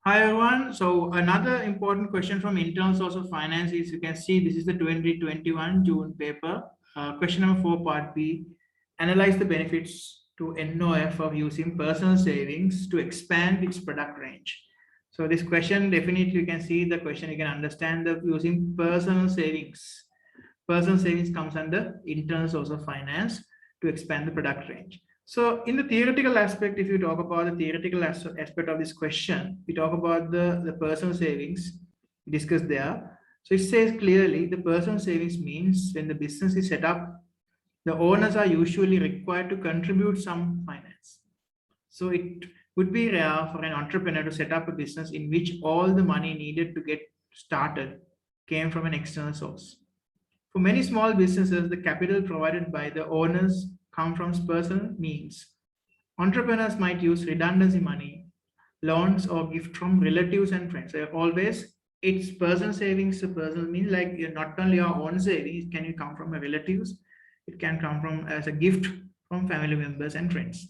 Hi everyone. So another important question from internal source of finance is, you can see this is the 2021 June paper. Question number 4 part B. Analyze the benefits to NOF of using personal savings to expand its product range. So this question, definitely you can see the question, you can understand the using personal savings. Personal savings comes under internal source of finance to expand the product range. So in the theoretical aspect, if you talk about the theoretical aspect of this question, we talk about the personal savings discussed there. So it says clearly the personal savings means when the business is set up, the owners are usually required to contribute some finance. So it would be rare for an entrepreneur to set up a business in which all the money needed to get started came from an external source. For many small businesses, the capital provided by the owners come from personal means. Entrepreneurs might use redundancy money, loans, or gift from relatives and friends. So always, it's personal savings, so personal means like not only your own savings, it can come from relatives, it can come from as a gift from family members and friends.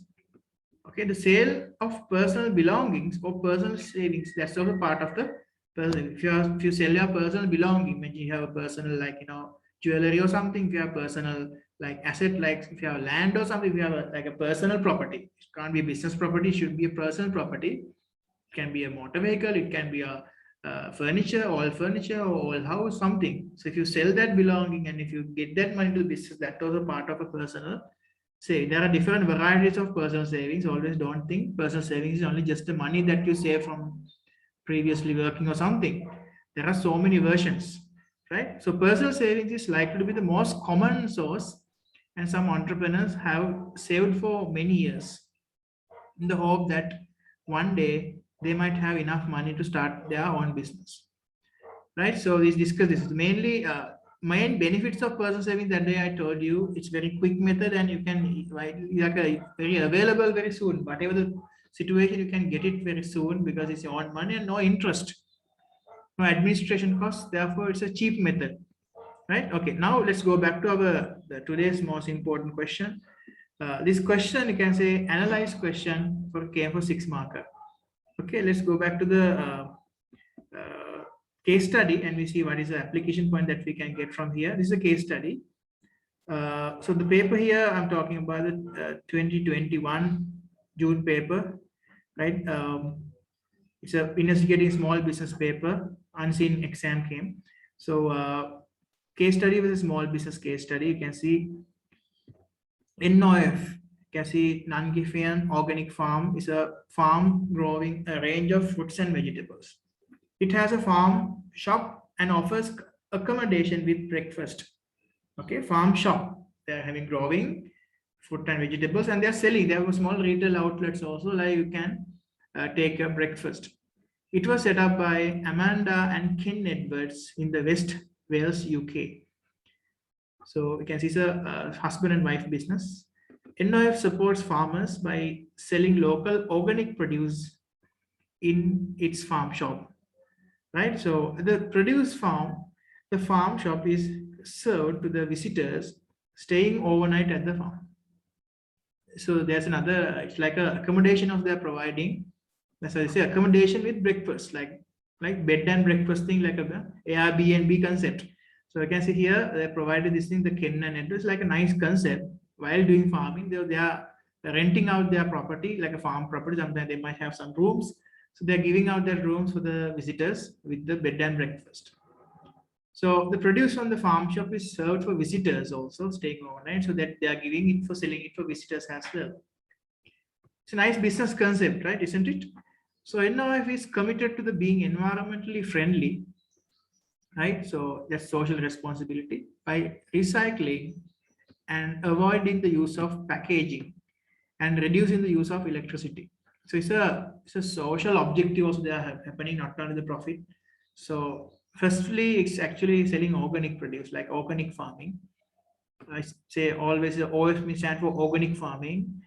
Okay, the sale of personal belongings or personal savings, that's also part of the personal. If you sell your personal belonging, when you have a personal, like jewelry or something, if you have personal like asset, like if you have land or something, if you have like a personal property, it can't be a business property, it should be a personal property. It can be a motor vehicle, it can be a furniture, or all house, something. So if you sell that belonging and if you get that money to the business, that was a part of a personal saving. There are different varieties of personal savings. Always don't think personal savings is only just the money that you save from previously working or something. There are so many versions, right? So personal savings is likely to be the most common source, and some entrepreneurs have saved for many years in the hope that one day they might have enough money to start their own business, right? So we discuss this mainly. Main benefits of personal savings, that day I told you, it's very quick method and you can like very available very soon. Whatever the situation, you can get it very soon because it's your own money and no interest, no administration costs. Therefore, it's a cheap method, right? Okay, now let's go back to our today's most important question. This question, you can say analyze question for came for 6 marker. Okay, let's go back to the case study and we see what is the application point that we can get from here. This is a case study. So the paper here, I'm talking about the 2021 June paper, right? It's a investigating small business paper, unseen exam came. So case study was a small business case study. You can see NOF, you can see non-Giffian organic farm is a farm growing a range of fruits and vegetables. It has a farm shop and offers accommodation with breakfast. Okay, farm shop. They're having growing fruit and vegetables, and they're selling. They have small retail outlets also, like you can take a breakfast. It was set up by Amanda and Ken Edwards in the West Wales, UK. So you can see it's a husband and wife business. NOF supports farmers by selling local organic produce in its farm shop, right? So the produce farm, the farm shop is served to the visitors staying overnight at the farm. So there's another, it's like a accommodation of they're providing. That's why I say accommodation with breakfast, like bed and breakfast thing, like a Airbnb concept. So I can see here they provided this thing, the Ken and it was like a nice concept. While doing farming, they are renting out their property, like a farm property. Sometimes they might have some rooms, so they're giving out their rooms for the visitors with the bed and breakfast. So the produce from the farm shop is served for visitors also staying overnight, so that they are giving it for selling it for visitors as well. It's a nice business concept, right? Isn't it? So NOF is committed to the being environmentally friendly, right? So that's social responsibility by recycling and avoiding the use of packaging and reducing the use of electricity. So it's a social objective also they are happening, not only the profit. So firstly, it's actually selling organic produce, like organic farming. I say always the OF stand for organic farming.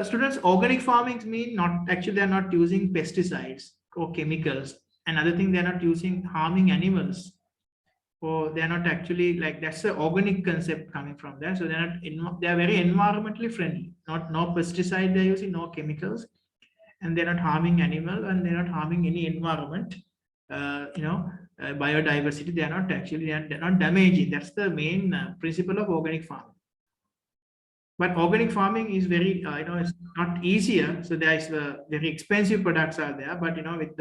Students, organic farming mean not actually they're not using pesticides or chemicals. Another thing, they're not using harming animals, or they're not actually like, that's the organic concept coming from there. So they're not they're very environmentally friendly. Not no pesticide they're using, no chemicals, and they're not harming animal, and they're not harming any environment. Biodiversity. They are not actually, they're not damaging. That's the main principle of organic farming. But organic farming is very, it's not easier. So there is very expensive products are there. But with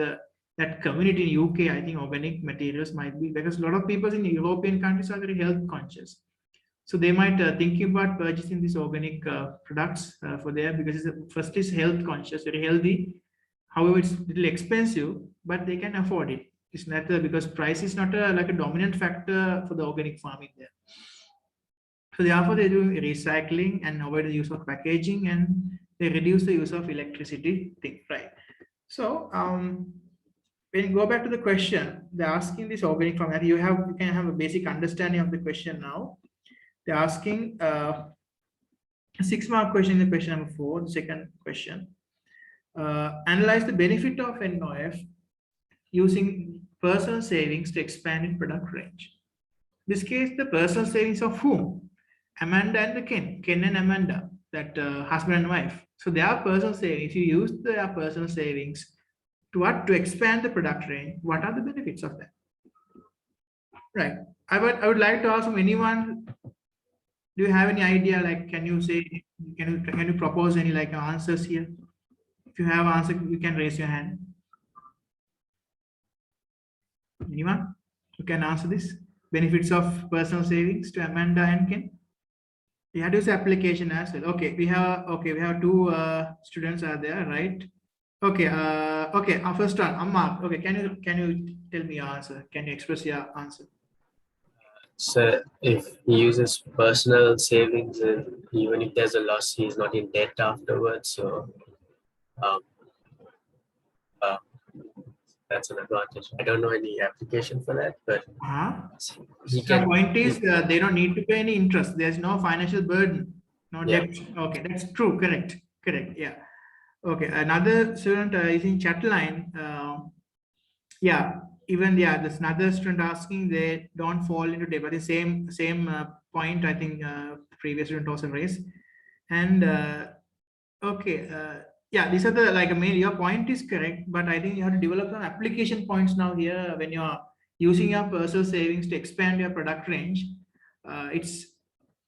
that community in UK, I think organic materials might be, because a lot of people in European countries are very health conscious. So they might thinking about purchasing these organic products for there, because first is health conscious, very healthy. However, it's a little expensive, but they can afford it. It's not because price is not like a dominant factor for the organic farming there. So therefore, they do recycling and avoid the use of packaging, and they reduce the use of electricity thing, right? So when you go back to the question, they're asking this organic farming. You can have a basic understanding of the question now. They're asking a 6-mark question in the question number 4, the second question. Analyze the benefit of NOF using personal savings to expand its product range. In this case, the personal savings of whom? Amanda and the Ken and Amanda, that husband and wife. So their personal savings, you use their personal savings to what? To expand the product range. What are the benefits of that? Right. I would like to ask from anyone, do you have any idea? Like, can you propose any like answers here? If you have answer, you can raise your hand. Anyone who can answer this? Benefits of personal savings to Amanda and Ken. We had to use application as well. Okay, we have 2 students are there, right? Okay, our first one, Amma. Okay, can you tell me your answer? Can you express your answer? So if he uses personal savings, even if there's a loss, he's not in debt afterwards. So that's an advantage. I don't know any application for that, but the point is they don't need to pay any interest. There's no financial burden, no debt. Okay, that's true. Correct. Yeah. Okay, another student is in chat line. There's another student asking, they don't fall into debt, but the same point I think previous student also raised. And these are the your point is correct, but I think you have to develop some application points now here when you're using your personal savings to expand your product range. It's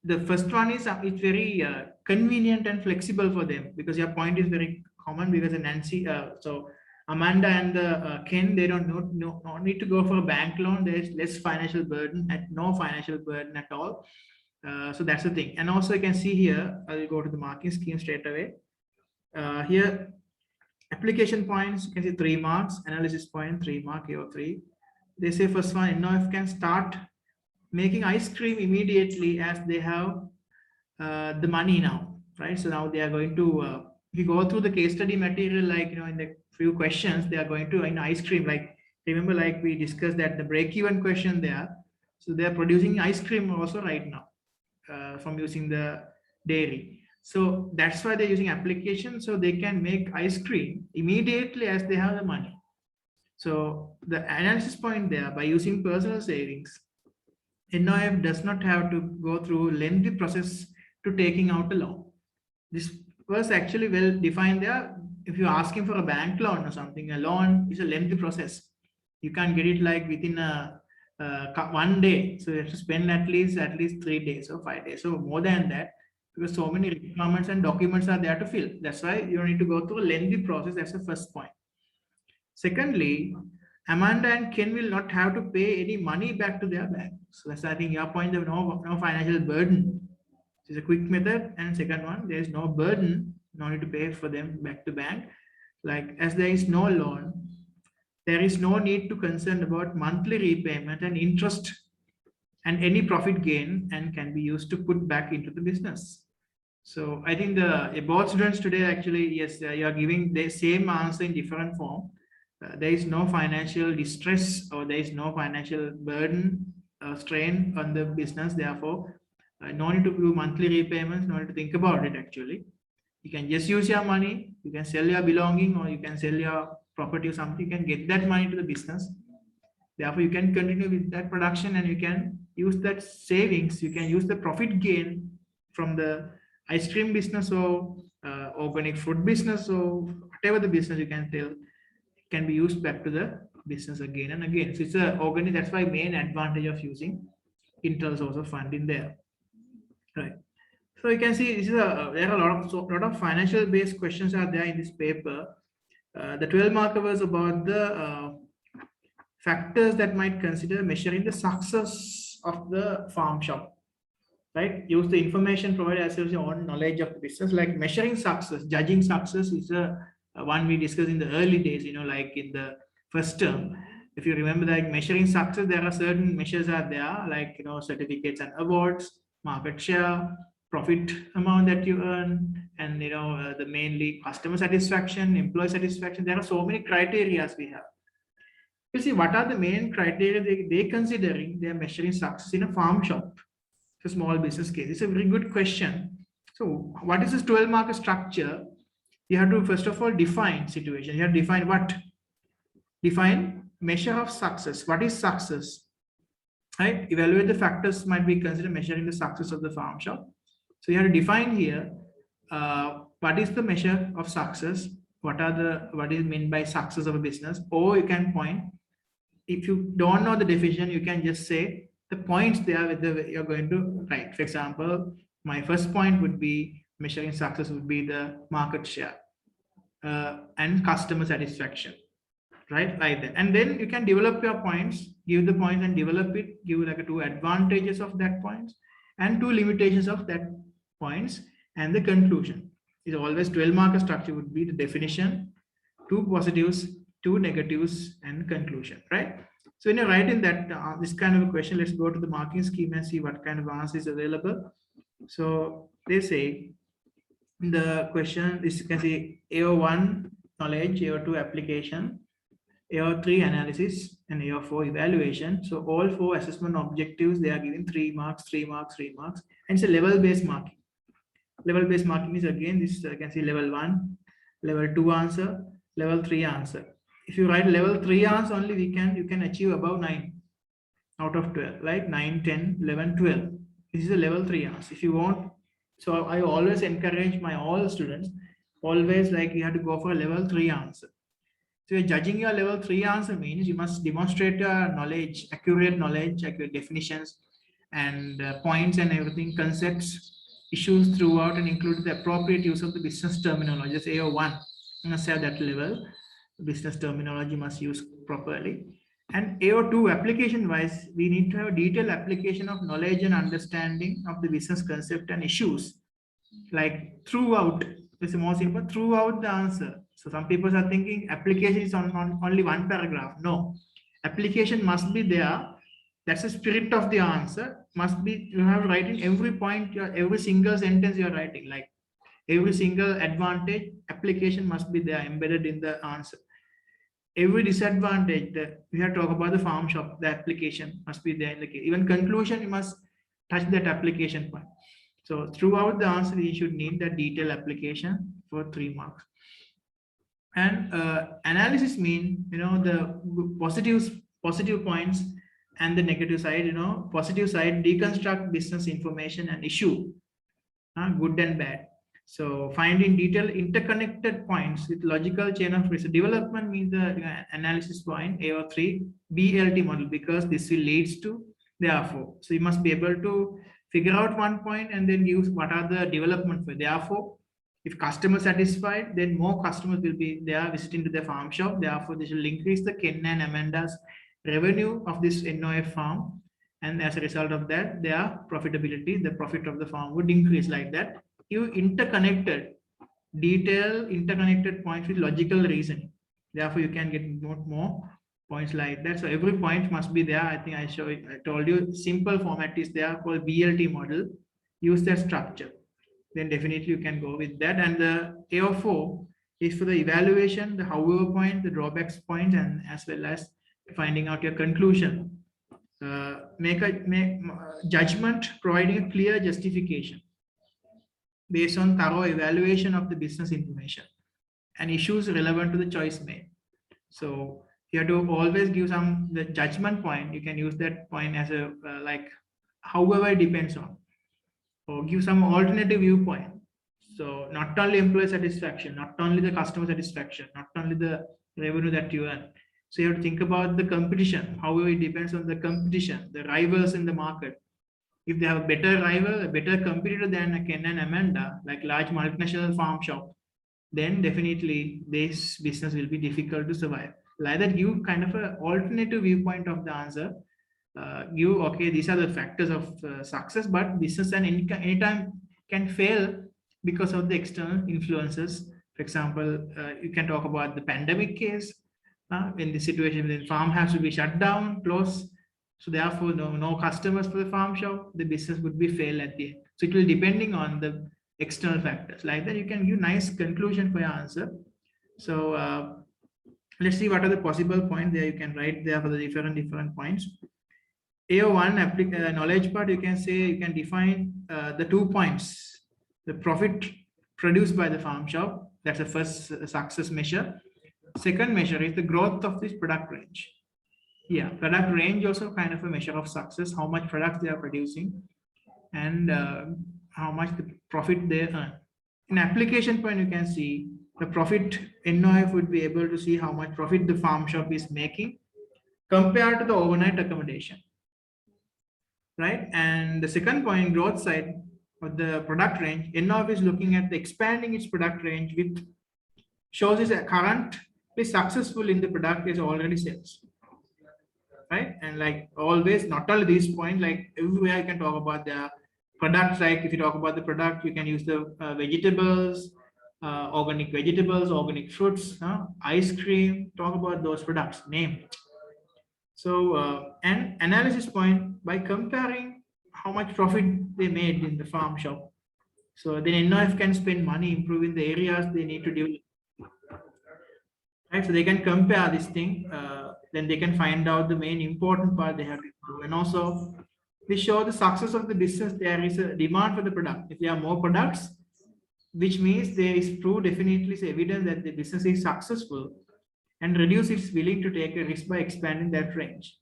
the first one is it's very convenient and flexible for them, because your point is very common, because Nancy, so Amanda and Ken, they don't need to go for a bank loan. There's less financial burden, no financial burden at all. So that's the thing. And also you can see here, I will go to the marking scheme straight away. Here, application points, you can see 3 marks, analysis point, 3 mark, here 3. They say first one, NOF can start making ice cream immediately as they have the money now, right? So now they are going to, if you go through the case study material, like, in the few questions, they are going to, ice cream, like, remember, like we discussed that the break-even question there. So they are producing ice cream also right now from using the dairy. So that's why they're using application, so they can make ice cream immediately as they have the money. So the analysis point there, by using personal savings, NOF does not have to go through lengthy process to taking out a loan. This was actually well defined there. If you're asking for a bank loan or something, a loan is a lengthy process. You can't get it like within one day. So you have to spend at least 3 days or 5 days. So more than that, because so many requirements and documents are there to fill. That's why you need to go through a lengthy process. That's the first point. Secondly, Amanda and Ken will not have to pay any money back to their bank. So that's, I think, your point of no financial burden. This is a quick method. And second one, there is no burden, no need to pay for them back to bank. Like, as there is no loan, there is no need to concern about monthly repayment and interest and any profit gain, and can be used to put back into the business. So I think both students today, actually, yes, you are giving the same answer in different form. There is no financial distress, or there is no financial burden, strain on the business. Therefore, no need to do monthly repayments, no need to think about it actually. You can just use your money, you can sell your belonging, or you can sell your property or something, you can get that money to the business. Therefore, you can continue with that production, and you can use that savings, you can use the profit gain from the ice cream business or organic food business or whatever the business you can tell can be used back to the business again and again. So it's a organic. That's why main advantage of using internal source of funding there, right? So you can see this is there are a lot of financial based questions are there in this paper. The 12 marker was about the factors that might consider measuring the success of the farm shop, right? Use the information provided as your own knowledge of the business, like measuring success, judging success is a one we discussed in the early days, like in the first term. If you remember, like measuring success, there are certain measures are there, like certificates and awards, market share, profit amount that you earn, and the mainly customer satisfaction, employee satisfaction. There are so many criteria we have. You see, what are the main criteria they considering? They are measuring success in a farm shop, a small business case. It's a very good question. So, what is this 12 marker structure? You have to first of all define situation. You have to define what? Define measure of success. What is success? Right? Evaluate the factors might be considered measuring the success of the farm shop. So you have to define here what is the measure of success. What is meant by success of a business? Or you can point. If you don't know the definition, you can just say the points there with you're going to write. For example, my first point would be measuring success would be the market share and customer satisfaction, right? Like that. And then you can develop your points, give the points and develop it, give like 2 advantages of that points and 2 limitations of that points, and the conclusion is always 12 marker structure would be the definition, 2 positives, 2 negatives, and conclusion, right? So when you're writing that this kind of a question, let's go to the marking scheme and see what kind of answer is available. So they say in the question, this you can see AO1 knowledge, AO2 application, AO3 analysis, and AO4 evaluation. So all 4 assessment objectives, they are given 3 marks, 3 marks, 3 marks, and it's a level-based marking. Level-based marking is again this you can see level 1, level 2 answer, level 3 answer. If you write level 3 answer only, you can achieve above 9 out of 12, like 9, 10, 11, 12. This is a level 3 answer. If you want, so I always encourage my all students, always like you have to go for a level 3 answer. So you're judging your level 3 answer means you must demonstrate your knowledge, accurate definitions and points and everything, concepts, issues throughout, and include the appropriate use of the business terminology. Just AO1, you must have that level. Business terminology must use properly. And AO2 application wise, we need to have a detailed application of knowledge and understanding of the business concept and issues, like throughout. It's more simple, throughout the answer. So some people are thinking application is on only 1 paragraph. No, application must be there. That's the spirit of the answer. Must be, you have to write in every point, every single sentence you're writing, like every single advantage, application must be there embedded in the answer. Every disadvantage that we have to talk about the farm shop, the application must be there in the case. Even conclusion, you must touch that application point. So throughout the answer, we should need that detailed application for 3 marks. And analysis mean, the positive points and the negative side, positive side, deconstruct business information and issue, good and bad. So find in detail interconnected points with logical chain of reason. Development means the analysis point AO3 BLT model, because this will leads to therefore. So you must be able to figure out one point and then use what are the development for. Therefore, if customer satisfied, then more customers will be there visiting to the farm shop. Therefore, this will increase the Ken and Amanda's revenue of this NOF farm. And as a result of that, their profitability, the profit of the farm would increase like that. You interconnected points with logical reasoning. Therefore, you can get more points like that. So every point must be there. I think I told you simple format is there called BLT model. Use that structure. Then definitely you can go with that. And the AO4 is for the evaluation, the however point, the drawbacks point, and as well as finding out your conclusion. Make judgment, providing a clear justification based on thorough evaluation of the business information and issues relevant to the choice made. So you have to always give the judgment point. You can use that point as a like however it depends on, or give some alternative viewpoint. So not only employee satisfaction, not only the customer satisfaction, not only the revenue that you earn. So you have to think about the competition. However, it depends on the competition, the rivals in the market. If they have a better rival, a better competitor than a Ken and Amanda, like large multinational farm shop, then definitely this business will be difficult to survive. Like that, give kind of an alternative viewpoint of the answer. Give, okay, these are the factors of success, but business and anytime can fail because of the external influences. For example, you can talk about the pandemic case. In the situation when the farm has to be shut down, close, so therefore no customers for the farm shop, the business would be fail at the end. So it will depending on the external factors. Like that, you can give nice conclusion for your answer. So let's see what are the possible points there. You can write there for the different points. AO1 knowledge part, you can say you can define the 2 points. The profit produced by the farm shop, that's the first success measure. Second measure is the growth of this product range. Yeah, product range also kind of a measure of success, how much products they are producing and how much the profit they earn. In application point, you can see the profit NOF would be able to see how much profit the farm shop is making compared to the overnight accommodation, right? And the second point, growth side of the product range, NOF is looking at the expanding its product range with shows is a currently successful in the product is already sales, right? And like always, not only these points, like everywhere you can talk about the products. Like if you talk about the product, you can use the vegetables, organic vegetables, organic fruits, ice cream, talk about those products, name. So an analysis point by comparing how much profit they made in the farm shop. So then NOF can spend money improving the areas they need to develop. Right, so they can compare this thing, then they can find out the main important part they have to do. And also, they show the success of the business. There is a demand for the product. If there are more products, which means there is proof, definitely is evidence that the business is successful and reduce its willing to take a risk by expanding that range.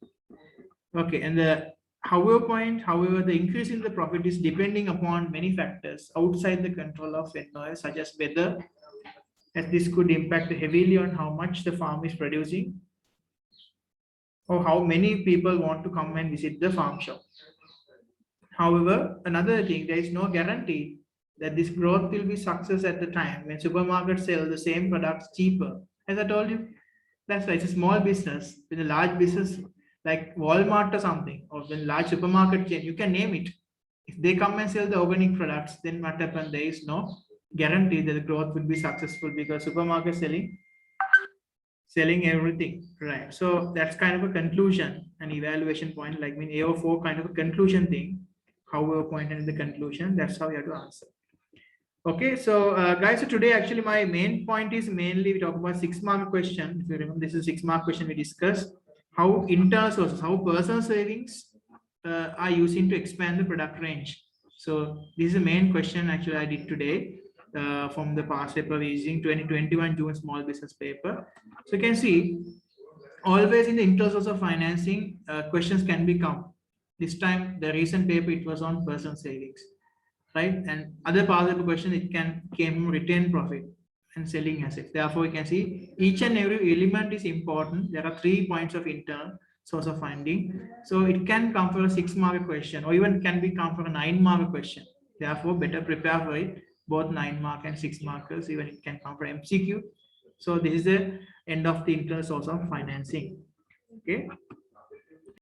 Okay, and the however point, however, the increase in the profit is depending upon many factors outside the control of NOS, such as whether as this could impact heavily on how much the farm is producing or how many people want to come and visit the farm shop. However, another thing, there is no guarantee that this growth will be success at the time when supermarkets sell the same products cheaper. As I told you, that's why it's a small business. With a large business like Walmart or something, or when large supermarket chain, you can name it. If they come and sell the organic products, then what happens? There is no guarantee that the growth will be successful because supermarket selling everything, right? So that's kind of a conclusion and evaluation point, like in AO4 kind of a conclusion thing. However, point in the conclusion, that's how you have to answer. Okay, so guys, so today actually my main point is mainly we talk about 6-mark question. If you remember, this is 6-mark question we discussed how internal sources, how personal savings are using to expand the product range. So this is the main question actually I did today from the past paper using 2021 June small business paper. So you can see always in the internal source of financing questions can become. This time the recent paper it was on personal savings, right? And other part of the question it can came from retained profit and selling assets. Therefore, you can see each and every element is important. There are 3 points of internal source of finding. So it can come for a 6-mark question or even can be come for a 9-mark question. Therefore, better prepare for it, both 9-mark and 6 markers, even it can come for MCQ. So this is the end of the internal source of financing. Okay.